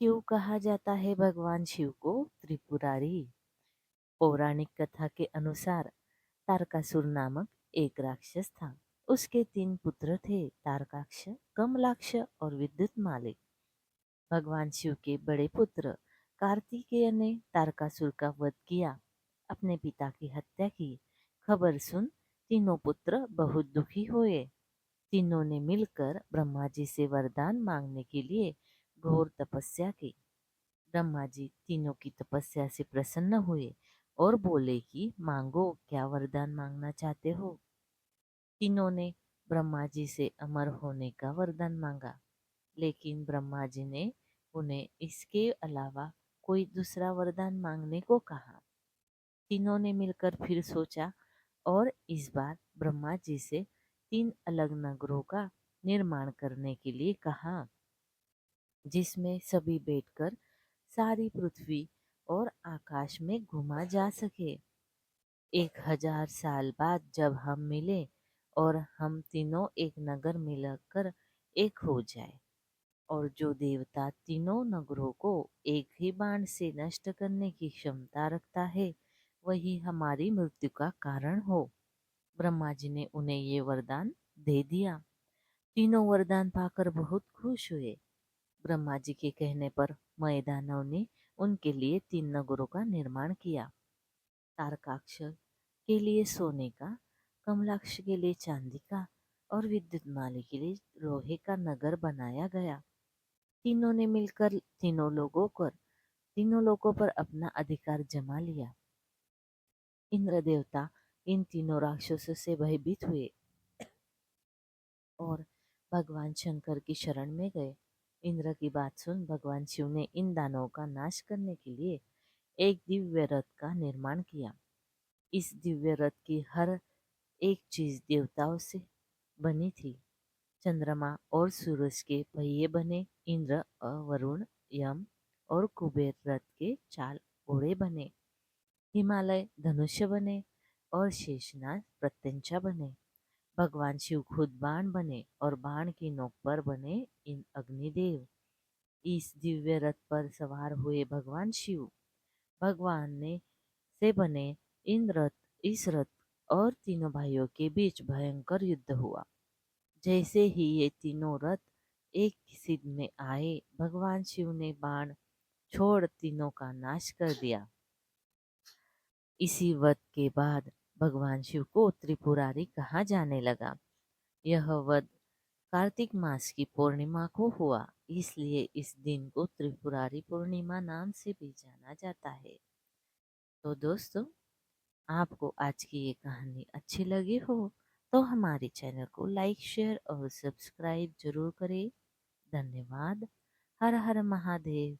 क्यों कहा जाता है भगवान शिव को त्रिपुरारी? पौराणिक कथा के अनुसार तारकासुर नामक एक राक्षस था। उसके 3 पुत्र थे, तारकाक्ष, कमलाक्ष और विद्युत मालिक। भगवान शिव के बड़े पुत्र कार्तिकेय ने तारकासुर का वध किया, अपने पिता की हत्या की। खबर सुन तीनों पुत्र बहुत दुखी हुए। तीनों ने मिलकर ब्रह्मा जी से वरदान मांगने के लिए घोर तपस्या की। ब्रह्मा जी तीनों की तपस्या से प्रसन्न हुए और बोले कि मांगो, क्या वरदान मांगना चाहते हो। तीनों ने ब्रह्मा जी से अमर होने का वरदान मांगा, लेकिन ब्रह्मा जी ने उन्हें इसके अलावा कोई दूसरा वरदान मांगने को कहा। तीनों ने मिलकर फिर सोचा और इस बार ब्रह्मा जी से 3 अलग नगरों का निर्माण करने के लिए कहा, जिसमें सभी बैठकर सारी पृथ्वी और आकाश में घुमा जा सके। 1000 साल बाद जब हम मिले और हम तीनों एक नगर मिलकर एक हो जाए, और जो देवता तीनों नगरों को एक ही बाण से नष्ट करने की क्षमता रखता है, वही हमारी मृत्यु का कारण हो। ब्रह्मा जी ने उन्हें ये वरदान दे दिया। तीनों वरदान पाकर बहुत खुश हुए। ब्रह्मा जी के कहने पर मयदानव ने उनके लिए 3 नगरों का निर्माण किया। तारकाक्ष के लिए सोने का, कमलाक्ष के लिए चांदी का और विद्युत माली के लिए लोहे का नगर बनाया गया। तीनों ने मिलकर तीनों लोगों पर अपना अधिकार जमा लिया। इंद्र देवता इन तीनों राक्षसों से भयभीत हुए और भगवान शंकर की शरण में गए। इंद्र की बात सुन भगवान शिव ने इन दानवों का नाश करने के लिए एक दिव्य रथ का निर्माण किया। इस दिव्य रथ की हर एक चीज देवताओं से बनी थी। चंद्रमा और सूरज के पहिए बने, इंद्र, वरुण, यम और कुबेर रथ के 4 घोड़े बने। हिमालय धनुष्य बने और शेषनाग प्रत्यंचा बने। भगवान शिव खुद बाण बने और बाण की नोक पर बने इन अग्निदेव। इस दिव्य रथ पर सवार हुए भगवान शिव, भगवान ने से बने इस रथ और तीनों भाइयों के बीच भयंकर युद्ध हुआ। जैसे ही ये तीनों रथ एक सिद्ध में आए, भगवान शिव ने बाण छोड़ तीनों का नाश कर दिया। इसी वध के बाद भगवान शिव को त्रिपुरारी कहा जाने लगा। यह वध कार्तिक मास की पूर्णिमा को हुआ, इसलिए इस दिन को त्रिपुरारी पूर्णिमा नाम से भी जाना जाता है। तो दोस्तों, आपको आज की ये कहानी अच्छी लगी हो तो हमारे चैनल को लाइक, शेयर और सब्सक्राइब जरूर करें। धन्यवाद। हर हर महादेव।